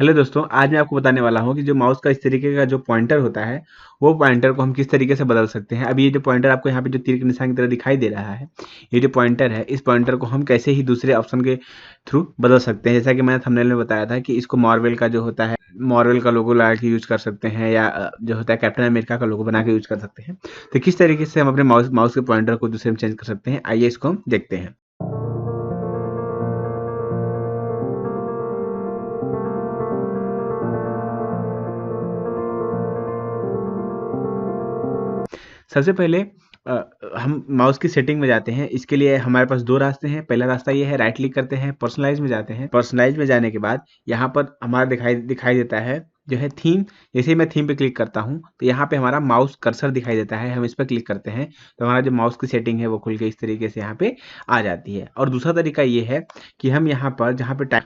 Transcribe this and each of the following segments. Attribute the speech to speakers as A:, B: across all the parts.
A: Hello दोस्तों, आज मैं आपको बताने वाला हूँ कि जो माउस का इस तरीके का जो पॉइंटर होता है, वो पॉइंटर को हम किस तरीके से बदल सकते हैं। अभी ये जो पॉइंटर आपको यहाँ पे जो तीर के निशान की तरह दिखाई दे रहा है, ये जो पॉइंटर है, इस पॉइंटर को हम कैसे ही दूसरे ऑप्शन के थ्रू बदल सकते हैं। जैसा कि मैंने थंबनेल में बताया था कि इसको मार्वल का जो होता है, मार्वल का लोगो लगा के यूज कर सकते हैं, या जो होता है कैप्टन अमेरिका का लोगो बना के यूज कर सकते हैं। तो किस तरीके से हम अपने माउस माउस के पॉइंटर को दूसरे में चेंज कर सकते हैं, आइए इसको हम देखते हैं। सबसे पहले हम माउस की सेटिंग में जाते हैं। इसके लिए हमारे पास दो रास्ते हैं। पहला रास्ता ये है, राइट क्लिक करते हैं, पर्सनलाइज में जाते हैं। पर्सनलाइज में जाने के बाद यहाँ पर हमारा दिखाई देता है जो है थीम। जैसे ही मैं थीम पे क्लिक करता हूँ तो यहाँ पे हमारा माउस कर्सर दिखाई देता है। हम इस पर क्लिक करते हैं तो हमारा जो माउस की सेटिंग है वो खुल के इस तरीके से यहाँ पे आ जाती है। और दूसरा तरीका ये है कि हम यहाँ पर जहाँ पे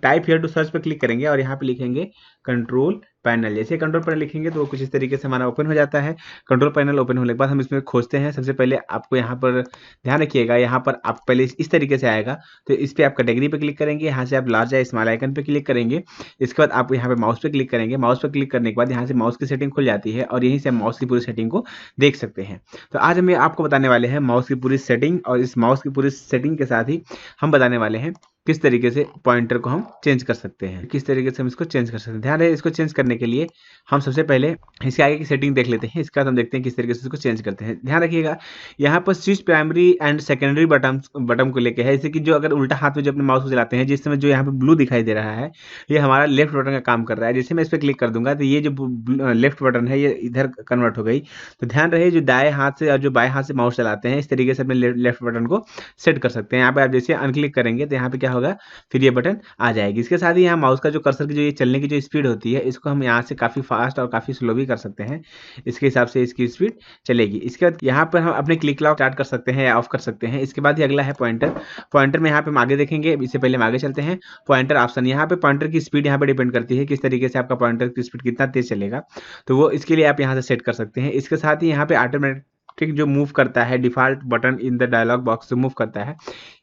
A: टाइप हियर टू सर्च पे क्लिक करेंगे और यहाँ पे लिखेंगे कंट्रोल पैनल। जैसे कंट्रोल पैनल लिखेंगे तो वो कुछ इस तरीके से हमारा ओपन हो जाता है। कंट्रोल पैनल ओपन होने के बाद हम इसमें खोजते हैं। सबसे पहले आपको यहाँ पर ध्यान रखिएगा, यहाँ पर आप पहले इस तरीके से आएगा तो इस पर आप कैटेगरी पे क्लिक करेंगे। यहाँ से आप लार्ज या स्मॉल आइकन पे क्लिक करेंगे। इसके बाद आप यहाँ पे माउस पे क्लिक करेंगे। माउस पे क्लिक करने के बाद यहाँ से माउस की सेटिंग खुल जाती है और यहीं से हम माउस की पूरी सेटिंग को देख सकते हैं। तो आज हम आपको बताने वाले हैं माउस की पूरी सेटिंग, और इस माउस की पूरी सेटिंग के साथ ही हम बताने वाले हैं किस तरीके से पॉइंटर को हम चेंज कर सकते हैं, किस तरीके से हम इसको चेंज कर सकते हैं। ध्यान रहे, इसको चेंज करने के लिए हम सबसे पहले इसके आगे की सेटिंग देख लेते हैं। इसके बाद हम देखते हैं किस तरीके से इसको चेंज करते हैं। ध्यान रखिएगा, यहाँ पर switch primary and secondary button को लेके है। जैसे कि जो अगर उल्टा हाथ में जो अपने माउस को चलाते हैं, जिस समय जो यहाँ पे ब्लू दिखाई दे रहा है, ये हमारा लेफ्ट बटन का काम कर रहा है। जैसे मैं इस पर क्लिक कर दूंगा तो ये जो लेफ्ट बटन है ये इधर कन्वर्ट हो गई। तो ध्यान रहे, जो दाएं हाथ से और जो बाएं हाथ से माउस चलाते हैं, इस तरीके से अपने लेफ्ट बटन को सेट कर सकते हैं। यहाँ पे आप जैसे अनक्लिक करेंगे तो यहाँ पे क्या होगा, फिर ये बटन आ जाएगी। इसके साथ ही यहाँ माउस का जो कर्सर की जो ये चलने की जो स्पीड होती है, इसको हम यहाँ से काफ़ी फास्ट और काफ़ी स्लो भी कर सकते हैं। इसके हिसाब से इसकी स्पीड चलेगी। इसके बाद यहाँ पर हम अपने क्लिक लॉक स्टार्ट कर सकते हैं या ऑफ कर सकते हैं। इसके बाद ही अगला है पॉइंटर। पॉइंटर में यहाँ पे हम आगे देखेंगे, इससे पहले हम आगे चलते हैं। पॉइंटर ऑप्शन, यहाँ पे पॉइंटर की स्पीड यहाँ पे डिपेंड करती है किस तरीके से आपका पॉइंटर की स्पीड कितना तेज चलेगा, तो वो इसके लिए आप यहाँ से सेट कर सकते हैं। इसके साथ ही यहाँ पे ऑटोमेटिक जो मूव करता है, default button in the dialog box से मूव करता है,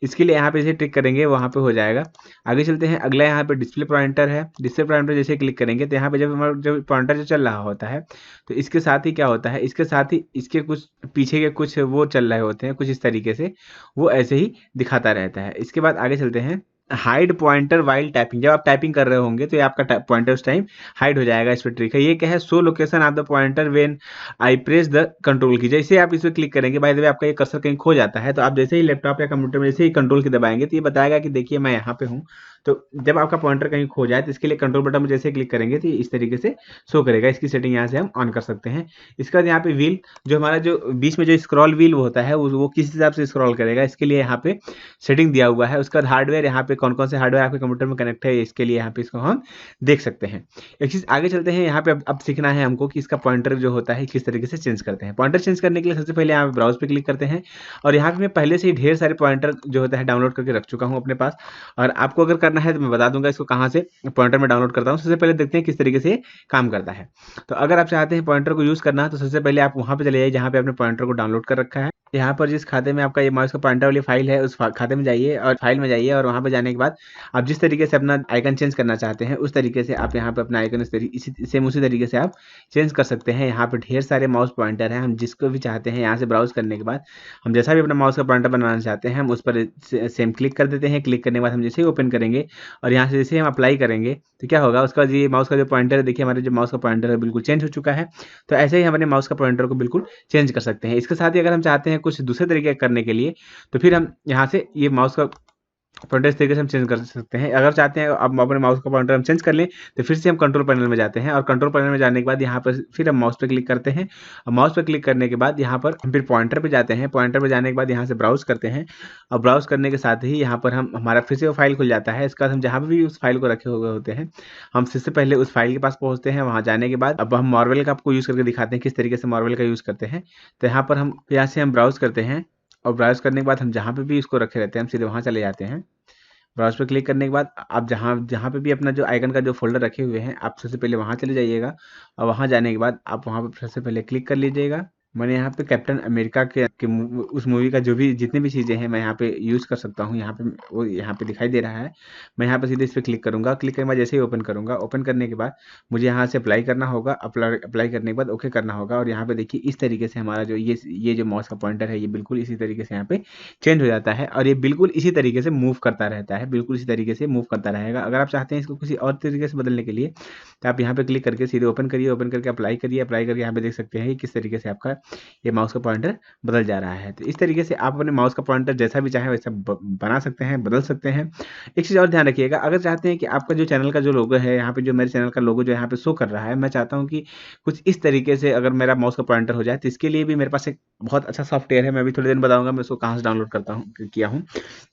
A: इसके लिए यहाँ पे जैसे टिक करेंगे वहाँ पे हो जाएगा। आगे चलते हैं, अगला यहाँ पे डिस्प्ले पॉइंटर है। डिस्प्ले पॉइंटर जैसे क्लिक करेंगे तो यहाँ पे जब हमारा जब पॉइंटर जो चल रहा होता है, तो इसके साथ ही क्या होता है, इसके साथ ही इसके कुछ पीछे के कुछ वो चल रहे होते हैं, कुछ इस तरीके से वो ऐसे ही दिखाता रहता है। इसके बाद आगे चलते हैं, हाइड पॉइंटर वाइल टाइपिंग। जब आप टाइपिंग कर रहे होंगे तो ये आपका पॉइंटर उस टाइम हाइड हो जाएगा। इस पर ट्रिक है, ये क्या है, show location of the pointer when I press the control की। जैसे आप इस पर क्लिक करेंगे, बाय द वे आपका ये कर्सर कहीं खो जाता है, तो आप जैसे ही लैपटॉप या कंप्यूटर में जैसे ही कंट्रोल की दबाएंगे तो ये बताएगा कि देखिए मैं यहाँ पे हूँ। तो जब आपका पॉइंटर कहीं खो जाए तो इसके लिए कंट्रोल बटन में जैसे क्लिक करेंगे तो इस तरीके से शो करेगा। इसकी सेटिंग यहाँ से हम ऑन कर सकते हैं। इसके बाद यहाँ पे व्हील, जो हमारा जो बीच में जो स्क्रॉल व्हील वो होता है, वो किस हिसाब से स्क्रॉल करेगा, इसके लिए यहाँ पे सेटिंग दिया हुआ है। उसके बाद हार्डवेयर, यहाँ पे कौन कौन से हार्डवेयर आपके कंप्यूटर में कनेक्ट है, इसके लिए यहाँ पे इसको हम देख सकते हैं। एक चीज़ आगे चलते हैं, यहाँ पे अब सीखना है हमको कि इसका पॉइंटर जो होता है किस तरीके से चेंज करते हैं। पॉइंटर चेंज करने के लिए सबसे पहले यहाँ पे ब्राउज पे क्लिक करते हैं, और यहाँ पे मैं पहले से ही ढेर सारे पॉइंटर जो होता है डाउनलोड करके रख चुका हूँ अपने पास। और आपको अगर करना है तो मैं बता दूंगा इसको कहाँ से पॉइंटर में डाउनलोड करता हूँ। सबसे पहले देखते हैं किस तरीके से काम करता है। तो अगर आप चाहते हैं पॉइंटर को यूज़ करना है तो सबसे पहले आप वहाँ पे चले जाइए जहाँ पे आपने पॉइंटर को डाउनलोड कर रखा है। यहाँ पर जिस खाते में आपका ये माउस का पॉइंटर वाली फाइल है, उस खाते में जाइए और फाइल में जाइए, और वहाँ पे जाने के बाद आप जिस तरीके से अपना आइकन चेंज करना चाहते हैं उस तरीके से आप यहाँ पे अपना आइकन उसी तरीके से आप चेंज कर सकते हैं। यहाँ पे ढेर सारे माउस पॉइंटर हैं, हम जिसको भी चाहते हैं यहाँ से ब्राउज करने के बाद हम जैसा भी अपना माउस का पॉइंटर बनाना चाहते हैं हम उस पर सेम क्लिक कर देते हैं। क्लिक करने के बाद हम जैसे ही ओपन करेंगे और यहाँ से जैसे हम अप्लाई करेंगे तो क्या होगा, उसका ये माउस का जो पॉइंटर है, देखिए हमारे जो माउस का पॉइंटर है बिल्कुल चेंज हो चुका है। तो ऐसे ही हम अपने माउस का पॉइंटर को बिल्कुल चेंज कर सकते हैं। इसके साथ ही अगर हम चाहते हैं कुछ दूसरे तरीके करने के लिए तो फिर हम यहाँ से ये माउस का पॉइंटर इस तरीके से हम चेंज कर सकते हैं। अगर चाहते हैं अब अपने माउस का पॉइंटर हम चेंज कर लें तो फिर से हम कंट्रोल पैनल में जाते हैं, और कंट्रोल पैनल में जाने के बाद यहाँ पर फिर हम माउस पे क्लिक करते हैं। और माउस पे क्लिक करने के बाद यहाँ पर हम फिर पॉइंटर पे जाते हैं। पॉइंटर पे जाने के बाद यहाँ से ब्राउज करते हैं, और ब्राउज करने के साथ ही यहाँ पर हम हमारा फिर से वो फाइल खुल जाता है। इसके बाद हम जहाँ पर भी उस फाइल को रखे हुए होते हैं हम सबसे पहले उस फाइल के पास पहुँचते हैं। वहाँ जाने के बाद अब हम मार्वल का आपको यूज़ करके दिखाते हैं किस तरीके से मार्वल का यूज़ करते हैं। तो यहाँ पर हम यहाँ से हम ब्राउज करते हैं, और ब्राउज करने के बाद हम जहाँ पे भी इसको रखे रहते हैं हम सीधे वहाँ चले जाते हैं। ब्राउज पे क्लिक करने के बाद आप जहाँ जहाँ पे भी अपना जो आइकन का जो फोल्डर रखे हुए हैं आप सबसे पहले वहाँ चले जाइएगा, और वहाँ जाने के बाद आप वहाँ पे सबसे पहले क्लिक कर लीजिएगा। मैंने यहाँ पे कैप्टन अमेरिका के उस मूवी का जो भी जितनी भी चीज़ें हैं मैं यहाँ पे यूज़ कर सकता हूँ। यहाँ पे वो यहाँ पे दिखाई दे रहा है। मैं यहाँ पे सीधे इस पे क्लिक करूँगा। क्लिक करने के बाद जैसे ही ओपन करूँगा, ओपन करने के बाद मुझे यहाँ से अप्लाई करना होगा। अप्लाई करने के बाद ओके करना होगा और यहाँ पे देखिए इस तरीके से हमारा जो ये जो माउस का पॉइंटर है ये बिल्कुल इसी तरीके से यहाँ पे चेंज हो जाता है और ये बिल्कुल इसी तरीके से मूव करता रहता है, बिल्कुल इसी तरीके से मूव करता रहेगा। अगर आप चाहते हैं इसको किसी और तरीके से बदलने के लिए तो आप यहाँ पे क्लिक करके सीधे ओपन करिए, ओपन करके अप्लाई करिए, अप्लाई करके यहाँ पे देख सकते हैं कि किस तरीके से आपका ये माउस का पॉइंटर बदल जा रहा है। तो इस तरीके से आप अपने माउस का पॉइंटर जैसा भी चाहे वैसा बना सकते हैं, बदल सकते हैं। एक चीज़ और ध्यान रखिएगा, अगर चाहते हैं कि आपका जो चैनल का जो लोगो है, यहाँ पे जो मेरे चैनल का लोगो जो यहाँ पे शो कर रहा है, मैं चाहता हूँ कि कुछ इस तरीके से अगर मेरा माउस का पॉइंटर हो जाए, तो इसके लिए भी मेरे पास एक बहुत अच्छा सॉफ्टवेयर है। मैं भी थोड़ी देर में बताऊंगा मैं उसको कहाँ से डाउनलोड करता हूँ किया हूँ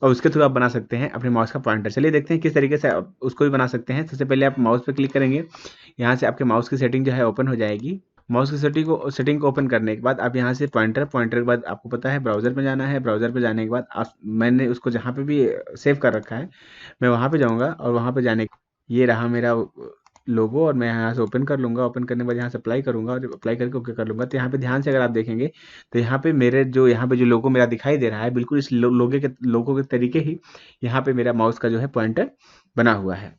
A: और उसके थ्रू आप बना सकते हैं अपने माउस का पॉइंटर। चलिए देखते हैं किस तरीके से आप उसको भी बना सकते हैं। सबसे पहले आप माउस पे क्लिक करेंगे, यहाँ से आपके माउस की सेटिंग जो है ओपन हो जाएगी। माउस की सेटिंग को ओपन करने के बाद आप यहाँ से पॉइंटर के बाद आपको पता है ब्राउज़र पे जाना है। ब्राउज़र पे जाने के बाद मैंने उसको जहाँ पे भी सेव कर रखा है मैं वहाँ पे जाऊँगा और वहाँ पे जाने ये रहा मेरा लोगो और मैं यहाँ से ओपन कर लूँगा। ओपन करने के बाद यहाँ से अप्लाई करूँगा और अप्लाई करके ओके कर लूँगा। तो यहाँ पे ध्यान से अगर आप देखेंगे तो यहाँ पे यहाँ पे जो लोगो मेरा दिखाई दे रहा है बिल्कुल इस लोगो के तरीके ही यहाँ पे मेरा माउस का जो है पॉइंटर बना हुआ है।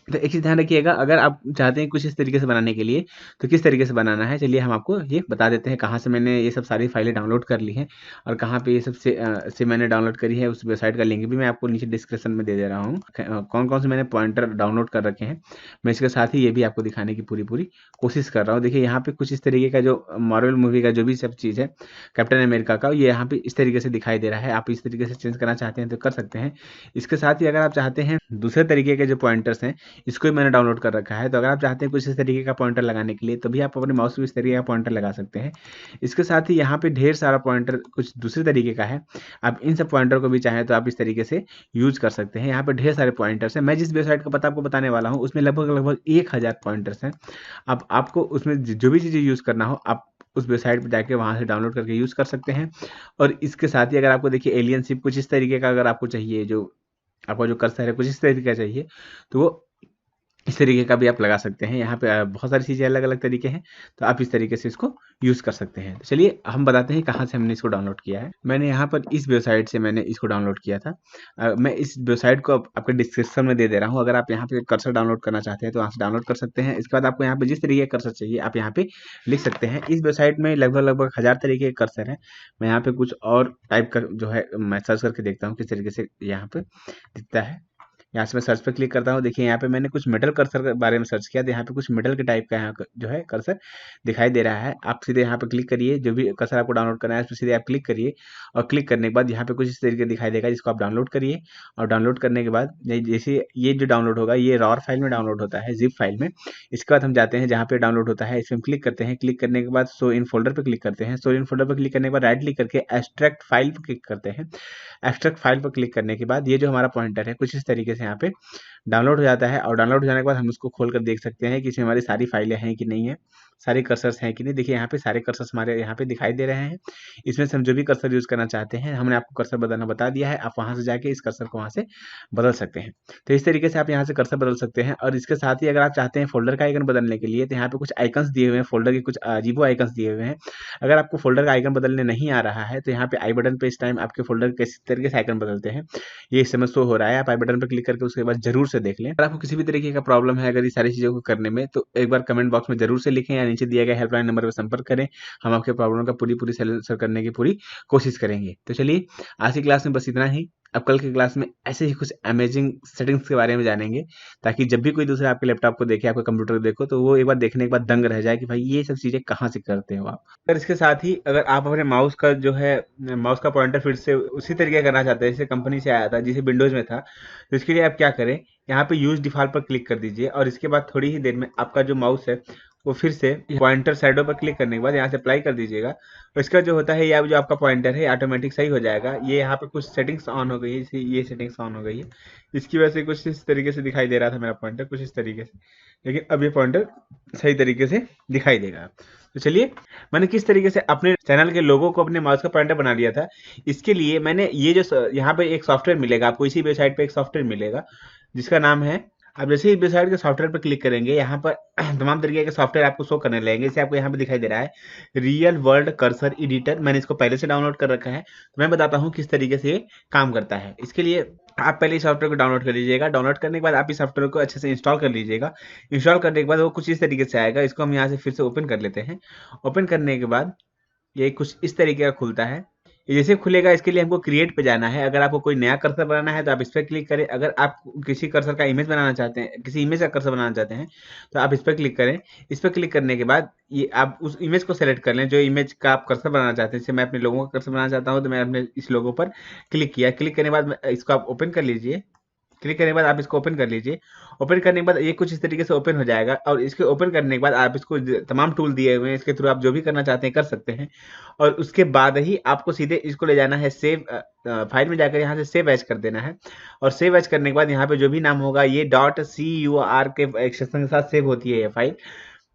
A: तो एक चीज़ ध्यान रखिएगा, अगर आप चाहते हैं कुछ इस तरीके से बनाने के लिए तो किस तरीके से बनाना है चलिए हम आपको ये बता देते हैं। कहाँ से मैंने ये सब सारी फाइलें डाउनलोड कर ली हैं और कहाँ पे ये सब से मैंने डाउनलोड करी है, उस वेबसाइट का लिंक भी मैं आपको नीचे डिस्क्रिप्शन में दे दे रहा हूँ। कौन कौन से मैंने पॉइंटर डाउनलोड कर रखे हैं मैं इसके साथ ही ये भी आपको दिखाने की पूरी कोशिश कर रहा हूँ। देखिए यहाँ पे कुछ इस तरीके का जो मार्वल मूवी का जो भी सब चीज़ है कैप्टन अमेरिका का, ये यहाँ पे इस तरीके से दिखाई दे रहा है। आप इस तरीके से चेंज करना चाहते हैं तो कर सकते हैं। इसके साथ ही अगर आप चाहते हैं दूसरे तरीके के जो पॉइंटर्स हैं इसको भी मैंने डाउनलोड कर रखा है। तो अगर आप चाहते हैं कुछ इस तरीके का पॉइंटर लगाने के लिए तो भी आप अपने माउस में इस तरीके का पॉइंटर लगा सकते हैं। इसके साथ ही यहाँ पे ढेर सारा पॉइंटर कुछ दूसरे तरीके का है। आप इन सब पॉइंटर को भी चाहें तो आप इस तरीके से यूज कर सकते हैं। यहाँ पे ढेर सारे पॉइंटर्स हैं। मैं जिस वेबसाइट का पता आपको बताने वाला हूँ उसमें लगभग 1000 पॉइंटर्स हैं। अब आपको उसमें जो भी चीज़ें यूज़ करना हो आप उस वेबसाइट पर जाके वहाँ से डाउनलोड करके यूज़ कर सकते हैं। और इसके साथ ही अगर आपको देखिए एलियन शिप कुछ इस तरीके का अगर आपको चाहिए, जो आपका जो कर्सर है कुछ इस तरीके का चाहिए तो वो इस तरीके का भी आप लगा सकते हैं। यहाँ पे बहुत सारी चीज़ें अलग अलग तरीके हैं तो आप इस तरीके से इसको यूज़ कर सकते हैं। तो चलिए हम बताते हैं कहाँ से हमने इसको डाउनलोड किया है। मैंने यहाँ पर इस वेबसाइट से मैंने इसको डाउनलोड किया था। मैं इस वेबसाइट को आपके डिस्क्रिप्शन में दे दे रहा हूँ। अगर आप यहाँ पे कर्सर डाउनलोड करना चाहते हैं तो वहाँ से डाउनलोड कर सकते हैं। इसके बाद आपको यहाँ पे जिस तरीके का कर्सर चाहिए आप यहाँ पे लिख सकते हैं। इस वेबसाइट में लगभग 1000 तरीके के कर्सर हैं। मैं यहाँ पे कुछ और टाइप का जो है मैं सर्च करके देखता हूँ किस तरीके से यहाँ पे दिखता है। यहाँ से मैं सर्च पे क्लिक करता हूँ। देखिए यहाँ पे मैंने कुछ मेटल कर्सर के बारे में सर्च किया तो यहाँ पे कुछ मेटल के टाइप का यहाँ जो है कर्सर दिखाई दे रहा है। आप सीधे यहाँ पे क्लिक करिए, जो भी कर्सर आपको डाउनलोड करना है उस पर सीधे आप क्लिक करिए और क्लिक करने के बाद यहाँ पे कुछ इस तरीके दिखाई देगा जिसको आप डाउनलोड करिए। और डाउनलोड करने के बाद जैसे ये जो डाउनलोड होगा ये रॉर फाइल में डाउनलोड होता है, जिप फाइल में। इसके बाद हम जाते हैं जहाँ पे डाउनलोड होता है, इसमें क्लिक करते हैं। क्लिक करने के बाद शो इन फोल्डर पर क्लिक करते हैं। शो इन फोल्डर पर क्लिक करने के बाद राइट क्लिक करके एक्सट्रैक्ट फाइल पर क्लिक करते हैं। एक्सट्रैक्ट फाइल पर क्लिक करने के बाद ये जो हमारा पॉइंटर है कुछ इस तरीके से यहाँ पे डाउनलोड हो जाता है। और डाउनलोड हो जाने के बाद हम उसको खोल कर देख सकते हैं कि इसमें हमारी सारी फाइलें हैं कि नहीं है, सारे कर्सर्स हैं कि नहीं। देखिए यहाँ पे सारे कर्सर्स हमारे यहाँ पे दिखाई दे रहे हैं। इसमें से हम जो भी कर्सर यूज़ करना चाहते हैं हमने आपको कर्सर बदलना बता दिया है। आप वहाँ से जाके इस कर्सर को वहाँ से बदल सकते हैं। तो इस तरीके से आप यहाँ से कर्सर बदल सकते हैं। और इसके साथ ही अगर आप चाहते हैं फोल्डर का आइकन बदलने के लिए तो यहाँ पे कुछ आइकन्स दिए हुए हैं, फोल्डर के कुछ अजीबो आइकन्स दिए हुए हैं। अगर आपको फोल्डर का आइकन बदलने नहीं आ रहा है तो यहाँ पे आई बटन पे इस टाइम आपके फोल्डर किस तरीके से आइकन बदलते हैं ये इस समय शो हो रहा है। आप आई बटन पर क्लिक करके उसके बाद जरूर से देख लें। अगर आपको किसी भी तरीके का प्रॉब्लम है अगर ये सारी चीज़ों को करने में तो एक बार कमेंट बॉक्स में जरूर से लिखें या नीचे दिए गए हेल्पलाइन नंबर पर संपर्क करें। हम आपके प्रॉब्लम का पूरी सॉल्व करने की पूरी कोशिश करेंगे। तो चलिए आज की क्लास में बस इतना ही। अब कल की क्लास में ऐसे ही कुछ अमेजिंग सेटिंग्स के बारे में जानेंगे ताकि जब भी कोई दूसरा आपके लैपटॉप को देखे, आपके कंप्यूटर को देखो तो वो एक बार देखने के बाद दंग रह जाए कि भाई ये सब चीज़ें कहाँ से करते हो आप। अगर इसके साथ ही अगर आप अपने माउस का जो है माउस का पॉइंटर फिर से उसी तरीके करना चाहते हैं जैसे कंपनी से आया था, जिसे विंडोज़ में था, तो इसके लिए आप क्या करें, यहाँ पे यूज डिफ़ॉल्ट पर क्लिक कर दीजिए और इसके बाद थोड़ी ही देर में आपका जो माउस है वो फिर से पॉइंटर शैडो पर क्लिक करने के बाद यहाँ से अप्लाई कर दीजिएगा। तो इसका जो होता है ये जो आपका पॉइंटर है ऑटोमेटिक सही हो जाएगा। ये यहाँ पे कुछ सेटिंग्स ऑन हो गई है, ये सेटिंग्स ऑन हो गई है, इसकी वजह से कुछ इस तरीके से दिखाई दे रहा था मेरा पॉइंटर कुछ इस तरीके से, लेकिन अब ये पॉइंटर सही तरीके से दिखाई देगा। तो चलिए मैंने किस तरीके से अपने चैनल के लोगों को अपने माउस का पॉइंटर बना लिया था। इसके लिए मैंने ये जो यहाँ पे एक सॉफ्टवेयर मिलेगा आपको, इसी वेबसाइट पे एक सॉफ्टवेयर मिलेगा जिसका नाम है आप जैसे ही वेबसाइट के सॉफ्टवेयर पर क्लिक करेंगे, यहाँ पर तमाम तरीके के सॉफ्टवेयर आपको शो करने लगेंगे। जैसे आपको यहाँ पे दिखाई दे रहा है रियल वर्ल्ड कर्सर एडिटर, मैंने इसको पहले से डाउनलोड कर रखा है। तो मैं बताता हूँ किस तरीके से ये काम करता है। इसके लिए आप पहले इस सॉफ्टवेयर को डाउनलोड कर लीजिएगा। डाउनलोड करने के बाद आप इस सॉफ्टवेयर को अच्छे से इंस्टॉल कर लीजिएगा। इंस्टॉल करने के बाद वो कुछ इस तरीके से आएगा। इसको हम यहाँ से फिर से ओपन कर लेते हैं। ओपन करने के बाद ये कुछ इस तरीके का खुलता है। ये जैसे खुलेगा, इसके लिए हमको क्रिएट पे जाना है। अगर आपको कोई नया कर्सर बनाना है तो आप इस पर क्लिक करें। अगर आप किसी कर्सर का इमेज बनाना चाहते हैं, किसी इमेज का कर्सर बनाना चाहते हैं, तो आप इस पर क्लिक करें। इस पर क्लिक करने के बाद ये आप उस इमेज को सेलेक्ट कर लें जो इमेज का आप कर्सर बनाना चाहते हैं। जैसे मैं अपने लोगों का कर्सर बनाना चाहता हूँ, तो मैं अपने इस लोगों पर क्लिक किया। क्लिक करने के बाद इसको आप ओपन कर लीजिए। क्लिक करने के बाद आप इसको ओपन कर लीजिए। ओपन करने के बाद ये कुछ इस तरीके से ओपन हो जाएगा, और इसके ओपन करने के बाद आप इसको तमाम टूल दिए हुए हैं, इसके थ्रू आप जो भी करना चाहते हैं कर सकते हैं। और उसके बाद ही आपको सीधे इसको ले जाना है सेव फाइल में, जाकर यहाँ से सेव एज कर देना है। और सेव एज करने के बाद यहाँ पे जो भी नाम होगा, ये .cur के एक्सटेंशन के साथ सेव होती है ये फाइल।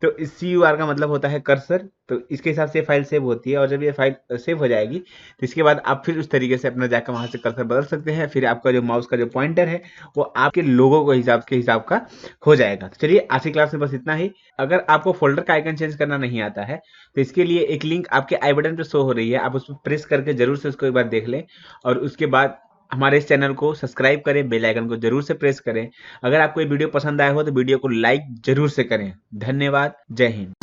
A: तो इस CUR का मतलब होता है कर्सर। तो इसके हिसाब से फाइल सेव होती है, और जब ये फाइल सेव हो जाएगी तो इसके बाद आप फिर उस तरीके से अपना जाकर वहां से कर्सर बदल सकते हैं। फिर आपका जो माउस का जो पॉइंटर है वो आपके लोगों को हिसाब का हो जाएगा। तो चलिए, आज की क्लास में बस इतना ही। अगर आपको फोल्डर का आइकन चेंज करना नहीं आता है तो इसके लिए एक लिंक आपके आई बटन पर शो हो रही है, आप उस पर प्रेस करके जरूर से उसको एक बार देख लें। और उसके बाद हमारे इस चैनल को सब्सक्राइब करें, बेल आइकन को जरूर से प्रेस करें। अगर आपको ये वीडियो पसंद आया हो तो वीडियो को लाइक जरूर से करें। धन्यवाद। जय हिंद।